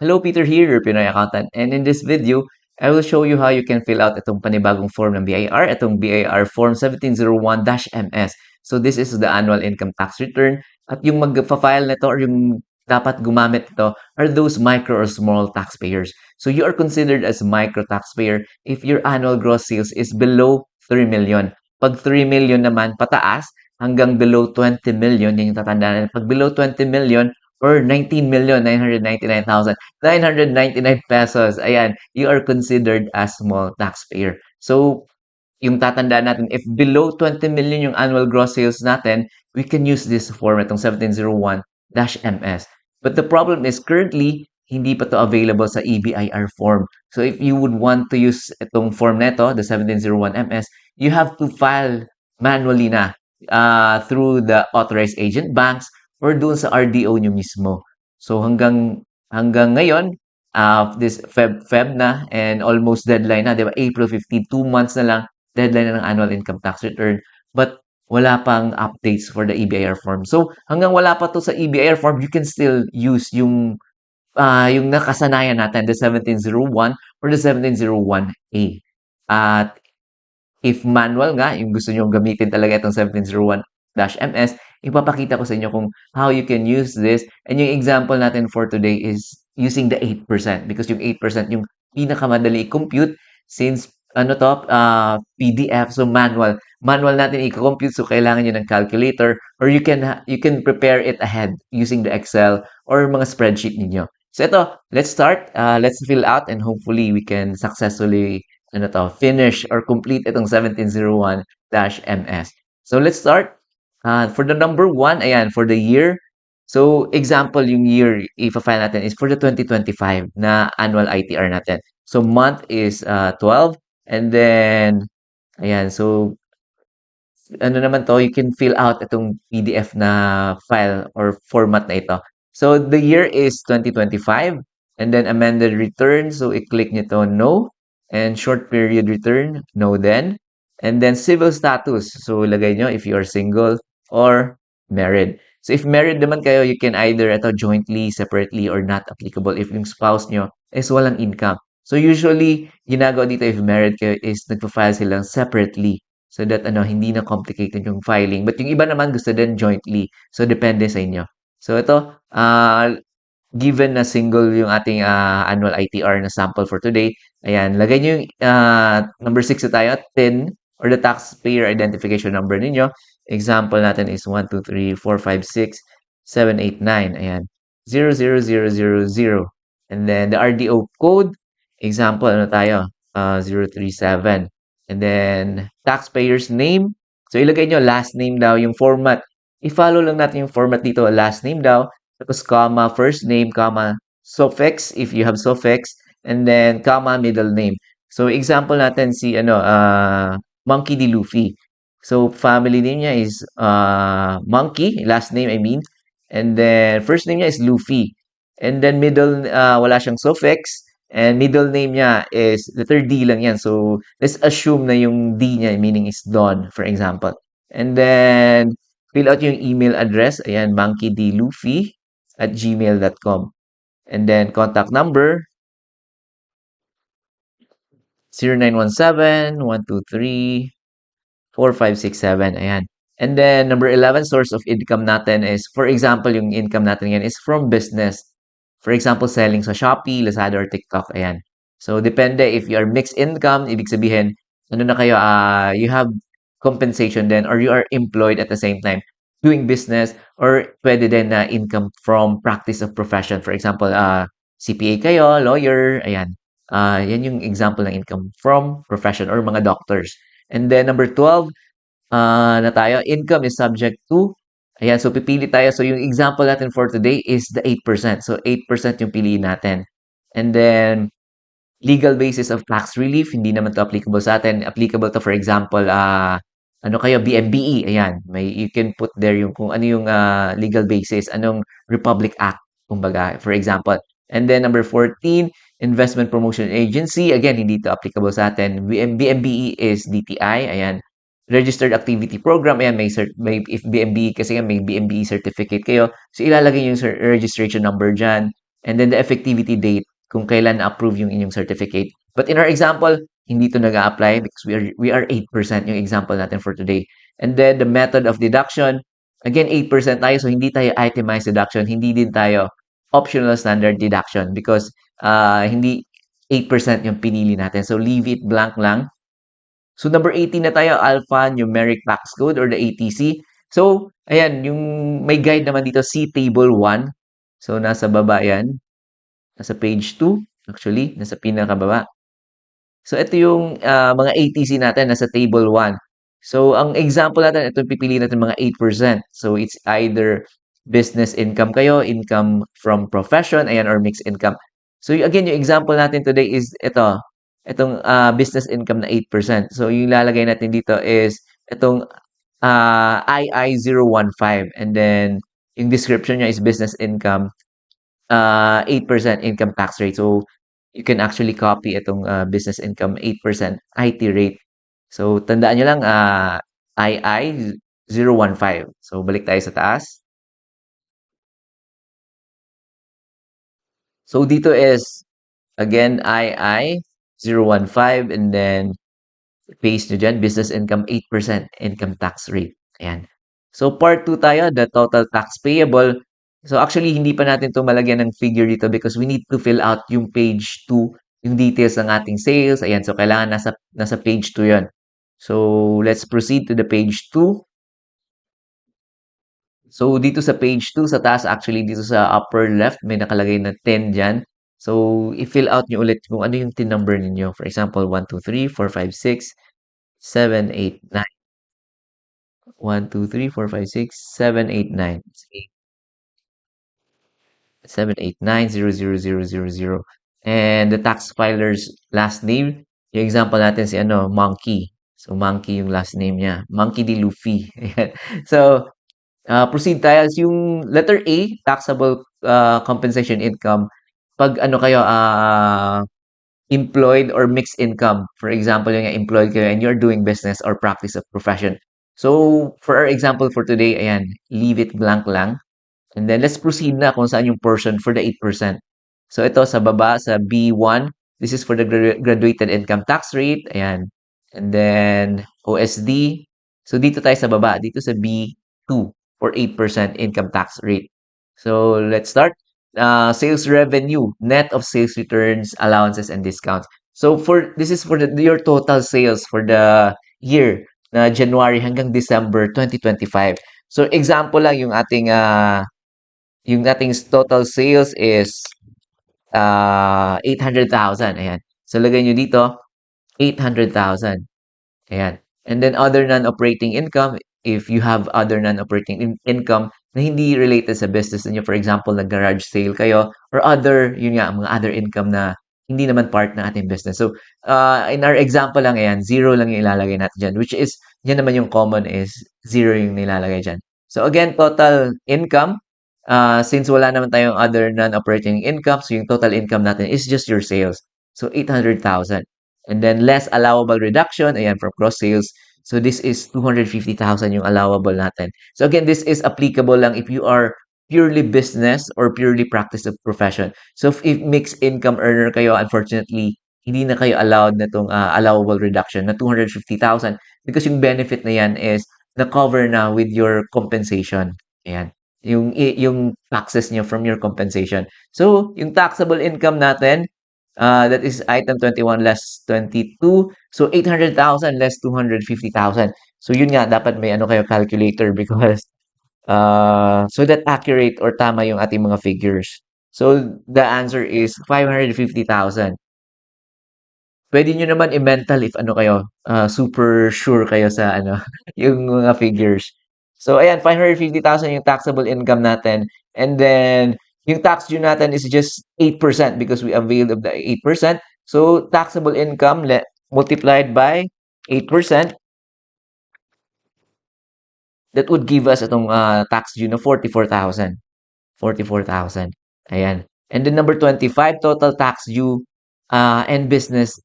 Hello, Peter here, your Pinoy accountant. And in this video, I will show you how you can fill out itong panibagong form ng BIR, itong BIR Form 1701-MS. So this is the annual income tax return. At yung mag-file nito or yung dapat gumamit ito are those micro or small taxpayers. So you are considered as micro taxpayer if your annual gross sales is below 3 million. Pag 3 million naman pataas, hanggang below 20 million, yun yung tatandaan. Pag below 20 million, or 19,999,999 pesos. Ayan, you are considered as small taxpayer. So, yung tatandaan natin, if below 20 million yung annual gross sales natin, we can use this form, itong 1701-MS. But the problem is, currently, hindi pa to available sa EBIR form. So, if you would want to use itong form neto, the 1701-MS, you have to file manually na through the authorized agent banks or doon sa RDO nyo mismo. So, hanggang ngayon, this Feb na and almost deadline na, di ba? April 15, 2 months na lang deadline na ng annual income tax return. But wala pang updates for the EBIR form. So, hanggang wala pa to sa EBIR form, you can still use yung nakasanayan natin, the 1701 or the 1701A. At if manual nga, yung gusto nyo gamitin talaga itong 1701-MS, ipapakita ko sa inyo kung how you can use this. And yung example natin for today is using the 8% because yung 8% yung pinakamadali i-compute since ano to, PDF, so manual. Manual natin i-compute, so kailangan nyo ng calculator or you can prepare it ahead using the Excel or mga spreadsheet ninyo. So ito, let's start. Let's fill out and hopefully we can successfully finish or complete itong 1701-MS. So let's start. For the number one, ayan, for the year. So example, yung year i-file natin is for the 2025 na annual ITR natin. So month is 12 and then ayan, so ano naman to, you can fill out itong PDF na file or format na ito. So the year is 2025 and then amended return. So i-click nyo to no. And short period return, no then. And then civil status. So lagay nyo if you are single or married. So if married naman kayo, you can either ito jointly, separately, or not applicable if yung spouse nyo is walang income. So usually, ginagawa dito if married kayo is nagpa-file silang separately so that hindi na complicated yung filing. But yung iba naman gusto din jointly. So depende sa inyo. So ito, given na single yung ating annual ITR na sample for today, ayan, lagay nyo yung number 6 na tayo, TIN or the taxpayer identification number ninyo. Example natin is 1, 2, 3, 4, 5, 6, 7, 8, 9. Ayan. 00000. And then the RDO code, example, ano tayo? 037. And then taxpayer's name. So ilagay nyo last name daw yung format. I-follow lang natin yung format dito, last name daw, tapos comma, first name, comma, suffix, if you have suffix, and then comma, middle name. So, example natin si, Monkey D. Luffy. So, family name niya is Monkey, last name, I mean. And then, first name niya is Luffy. And then, middle, wala siyang suffix. And middle name niya is, letter D lang yan. So, let's assume na yung D niya, meaning is Don, for example. And then, fill out yung email address. Ayan, monkeydluffy@gmail.com. And then contact number 0917-123-4567. Ayan. And then number 11, source of income natin is, for example, yung income natin yan is from business. For example, selling sa Shopee, Lazada, or TikTok. Ayan. So, depende if you are mixed income, ibig sabihin, ano na kayo, you have compensation then or you are employed at the same time doing business or pwede din na income from practice of profession. For example, CPA kayo, lawyer, ayan. Yan yung example ng income from profession or mga doctors. And then number 12, na tayo, income is subject to, ayan, so pipili tayo. So yung example natin for today is the 8%. So 8% yung piliin natin. And then, legal basis of tax relief, hindi naman to applicable sa atin. Applicable to, for example, ano kayo, BMBE, ayan. You can put there yung kung ano yung legal basis, anong Republic Act, kumbaga, for example. And then number 14, Investment Promotion Agency. Again, hindi to applicable sa atin. BMBE is DTI, ayan. Registered Activity Program, ayan, if BMBE, kasi nga may BMBE certificate kayo. So, ilalagay yung registration number dyan. and then the effectivity date kung kailan na-approve yung inyong certificate. But in our example, hindi to nag-a-apply because we are 8% yung example natin for today. And then the method of deduction, again 8% tayo, so hindi tayo itemized deduction, hindi din tayo optional standard deduction because hindi 8% yung pinili natin. So leave it blank lang. So number 18 na tayo, alphanumeric tax code or the ATC. So ayan, yung may guide naman dito, see table 1. So nasa baba yan, nasa page 2 actually, nasa pinakababa. So ito yung mga ATC natin nasa table 1. So ang example natin, ito pipiliin natin mga 8%. So it's either business income kayo, income from profession, ayan, or mixed income. So again, yung example natin today is itong business income na 8%. So yung lalagay natin dito is itong II015 and then yung description niya is business income 8% income tax rate. So, you can actually copy itong business income 8% IT rate. So, tandaan nyo lang, II015. So, balik tayo sa taas. So, dito is, again, II015 and then paste nyo dyan, business income 8% income tax rate. Ayan. So, part 2 tayo, the total tax payable. So, actually, hindi pa natin ito malagyan ng figure dito because we need to fill out yung page 2, yung details ng ating sales. Ayan, so kailangan nasa page 2 yon. So, let's proceed to the page 2. So, dito sa page 2, sa taas, actually, dito sa upper left, may nakalagay na 10 dyan. So, i-fill out nyo ulit kung ano yung tin number ninyo. For example, 1, 2, 3, 4, 5, 6, 7, 8, 9. 1, 2, 3, 4, 5, 6, 7, 8, 9. 7, 8, 9, 0, 0, 0, 0, 0. And the tax filer's last name, yung example natin si Monkey. So, Monkey yung last name niya. Monkey D. Luffy. Ayan. So, proceed tayo. Yung letter A, taxable compensation income. Pag kayo, employed or mixed income. For example, yung employed kayo and you're doing business or practice of profession. So, for our example for today, ayan, leave it blank lang. And then, let's proceed na kung saan yung portion for the 8%. So, ito sa baba, sa B1, this is for the graduated income tax rate. Ayan. And then, OSD. So, dito tayo sa baba. Dito sa B2 for 8% income tax rate. So, let's start. Sales revenue, net of sales returns, allowances, and discounts. So, this is for your total sales for the year na January hanggang December 2025. So, example lang yung ating total sales is 800,000. Ayan. So, lagay nyo dito, 800,000. Ayan. And then other non-operating income, if you have other non-operating income na hindi related sa business niyo, for example, nag-garage sale kayo or other, yun nga, mga other income na hindi naman part ng ating business. So, in our example lang, ayan, zero lang yung ilalagay natin dyan, which is, yan naman yung common is zero yung nilalagay dyan. So, again, total income, since wala naman tayong other non-operating income, so yung total income natin is just your sales. So, 800,000. And then less allowable reduction, ayan, from gross sales. So this is 250,000 yung allowable natin. So again, this is applicable lang if you are purely business or purely practice of profession. So if mixed income earner kayo, unfortunately, hindi na kayo allowed na itong allowable reduction na 250,000 because yung benefit na yan is na-cover na with your compensation. Ayan. Yung taxes nyo from your compensation. So, yung taxable income natin, that is item 21 less 22. So, 800,000 less 250,000. So, yun nga, dapat may kayo calculator because so that accurate or tama yung ating mga figures. So, the answer is 550,000. Pwede nyo naman i-mental if kayo, super sure kayo sa yung mga figures. So, ayan, 550,000 yung taxable income natin. And then, yung tax due natin is just 8% because we availed of the 8%. So, taxable income multiplied by 8%, that would give us itong tax due na 44,000. 44,000. Ayan. And then number 25, total tax due and business.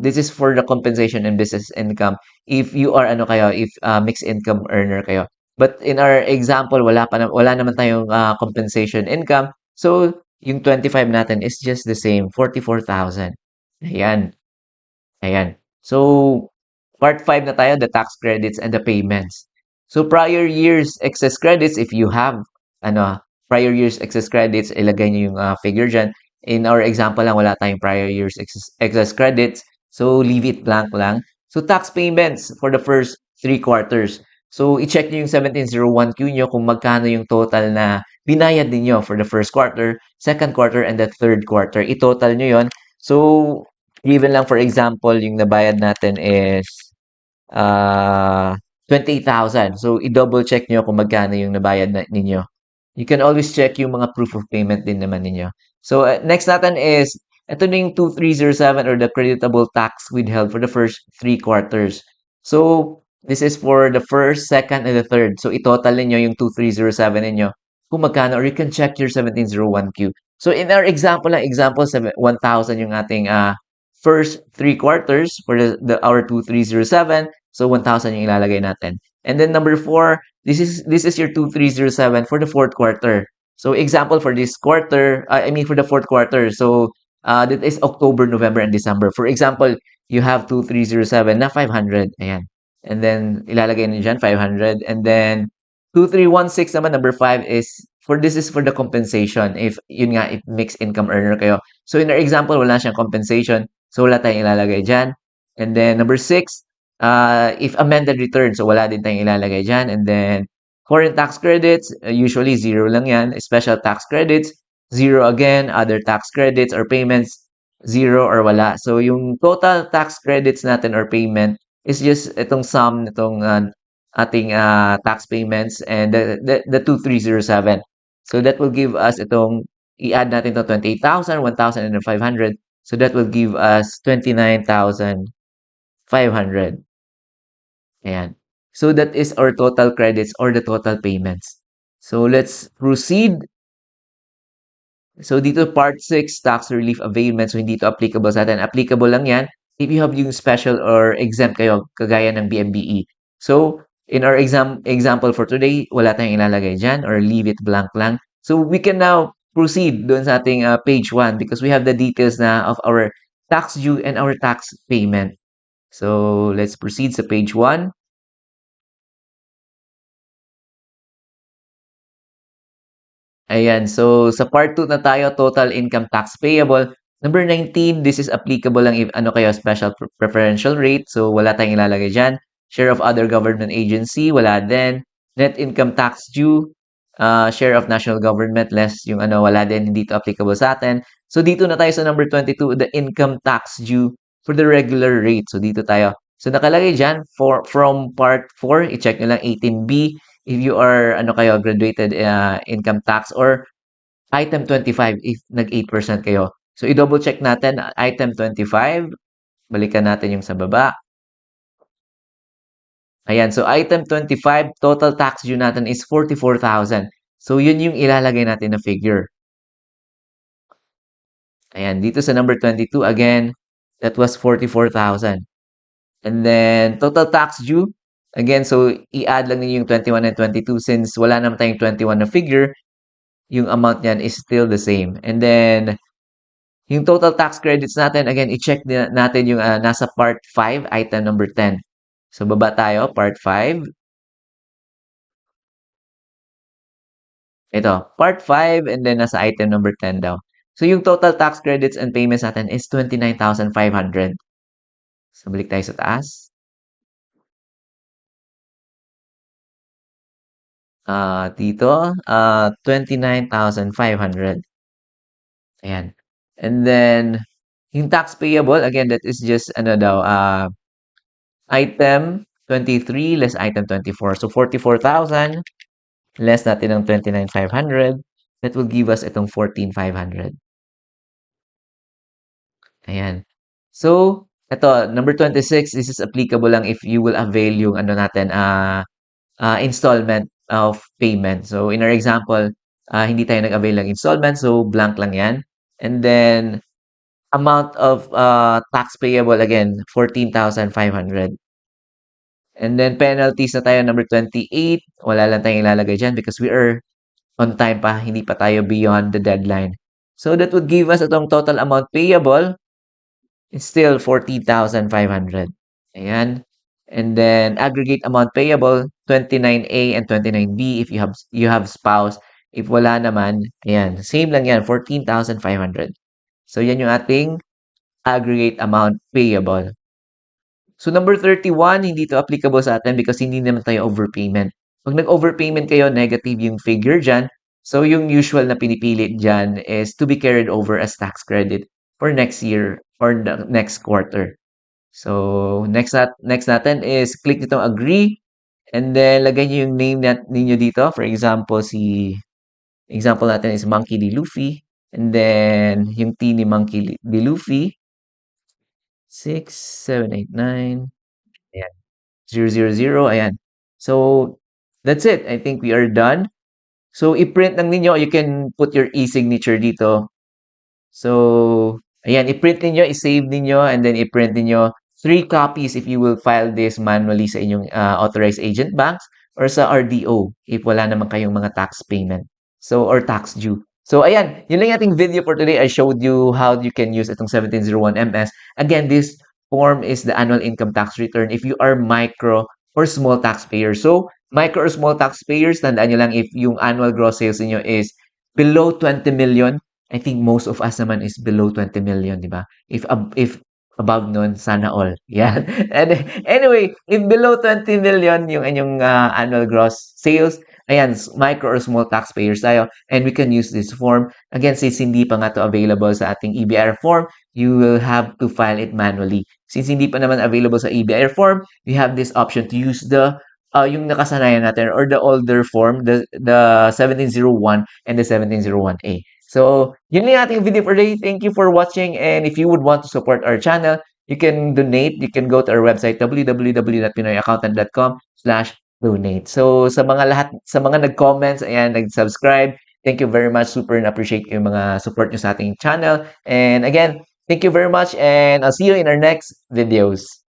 This is for the compensation and business income. If you are if mixed income earner kayo. But in our example, wala naman tayong compensation income. So yung 25 natin is just the same, 44,000. Ayan. Ayan. So, part 5 na tayo, the tax credits and the payments. So, prior years excess credits, if you have, prior years excess credits, ilagay niyo yung figure dyan. In our example lang, wala tayong prior years excess credits. So, leave it blank lang. So, tax payments for the first 3 quarters. So, i-check niyo yung 1701Q nyo kung magkano yung total na binayad ninyo for the first quarter, second quarter, and the third quarter. I-total nyo yon. So, given lang for example, yung nabayad natin is uh, 28,000. So, i-double check nyo kung magkano yung nabayad ninyo. You can always check yung mga proof of payment din naman ninyo. So, next natin is, ito na yung 2307 or the creditable tax withheld for the first 3 quarters. So, this is for the first, second, and the third. So, i-total ninyo yung 2307 ninyo kung magkano, or you can check your 1701Q. So, in our example lang, 1,000 yung ating first 3 quarters for our 2307. So, 1,000 yung ilalagay natin. And then number 4, this is your 2307 for the fourth quarter. So example for this quarter, I mean for the fourth quarter. So that is October, November, and December. For example, you have 2307 na 500. Ayan. And then ilalagay niyo dyan 500. And then 2316 naman, number 5 is this is for the compensation. If yun nga, if mixed income earner kayo. So in our example, wala siyang compensation. So wala tayong ilalagay dyan. And then number 6, if amended return, so wala din tayong ilalagay dyan. And then, foreign tax credits, usually zero lang yan. Special tax credits, zero again. Other tax credits or payments, zero or wala. So, yung total tax credits natin or payment is just itong sum nitong ating tax payments and the 2307. So, that will give us itong, i-add natin to 28,000, 1,000, and 500. So, that will give us 29,500. Ayan. So that is our total credits or the total payments. So let's proceed. So dito part 6, tax relief availment. So hindi to applicable sa atin. Applicable lang yan if you have yung special or exempt kayo, kagaya ng BMBE. So in our example for today, wala tayong ilalagay dyan or leave it blank lang. So we can now proceed doon sa ating page 1 because we have the details na of our tax due and our tax payment. So let's proceed sa page 1. Ayan, so sa part 2 na tayo, total income tax payable. Number 19, this is applicable lang if ano kayo, special preferential rate. So wala tayong ilalagay dyan. Share of other government agency, wala din. Net income tax due, share of national government, less yung ano, wala din, hindi to applicable sa atin. So dito na tayo sa number 22, the income tax due for the regular rate. So dito tayo. So nakalagay dyan, from part 4, i-check nyo lang 18B if you are ano kayo graduated income tax or item 25 if nag 8% kayo. So i-double check natin item 25. Balikan natin yung sa baba. Ayan, so item 25 total tax due natin is 44,000. So yun yung ilalagay natin na figure. Ayan, dito sa number 22 again, that was 44,000. And then total tax due, again, so i-add lang niyo yung 21 and 22 since wala naman tayong 21 na figure, yung amount niyan is still the same. And then, yung total tax credits natin, again, i-check natin yung nasa part 5, item number 10. So, baba tayo, part 5. Ito, part 5, and then nasa item number 10 daw. So, yung total tax credits and payments natin is 29,500. So, balik tayo sa taas. Dito, 29,500. Ayan. And then, yung tax payable, again, that is just, ano daw, item 23 less item 24. So, 44,000 less natin ng 29,500. That will give us itong 14,500. Ayan. So, ito, number 26, this is applicable lang if you will avail yung ano natin, installment of payment. So, in our example, hindi tayo nag-avail ng installment. So, blank lang yan. And then, amount of tax payable, again, 14,500. And then penalties na tayo, number 28. Wala lang tayong ilalagay dyan because we are on time pa. Hindi pa tayo beyond the deadline. So that would give us itong total amount payable is still 14,500. Ayan. And then aggregate amount payable 29A and 29B if you have spouse. If wala naman, ayan, same lang yan, 14,500. So yan yung ating aggregate amount payable. So number 31, hindi to applicable sa atin because hindi naman tayo overpayment. Pag nag-overpayment kayo, negative yung figure dyan. So yung usual na pinipili dyan is to be carried over as tax credit for next year or the next quarter. So next natin is click nitong agree and then lagay niyo yung name ninyo dito. For example, example natin is Monkey D. Luffy. And then yung T ni Monkey D. Luffy, 6789. 000, ayan. So, that's it. I think we are done. So, i-print lang ninyo. You can put your e-signature dito. So, ayan, i-print ninyo, i-save ninyo, and then i-print ninyo 3 copies if you will file this manually sa inyong authorized agent banks or sa RDO if wala naman kayong mga tax payment. So, or tax due. So, ayan, yun lang yung ating video for today. I showed you how you can use itong 1701MS. Again, this form is the annual income tax return if you are micro or small taxpayer. So, micro or small taxpayers, tandaan nyo lang if yung annual gross sales niyo is below 20 million, I think most of us naman is below 20 million, di ba? If above nun, sana all. Yan. And anyway, if below 20 million yung inyong annual gross sales, ayan, micro or small taxpayers tayo, and we can use this form. Again, since hindi pa nga to available sa ating EBR form, you will have to file it manually. Since hindi pa naman available sa EBR form, we have this option to use yung nakasanayan natin or the older form, the 1701 and the 1701A. So, yun lang ating video for today. Thank you for watching, and if you would want to support our channel, you can donate. You can go to our website www.pinoyaccountant.com/donate. So, sa mga nag-comments, ayan, nag-subscribe, thank you very much. Super na-appreciate yung mga support nyo sa ating channel. And again, thank you very much, and I'll see you in our next videos.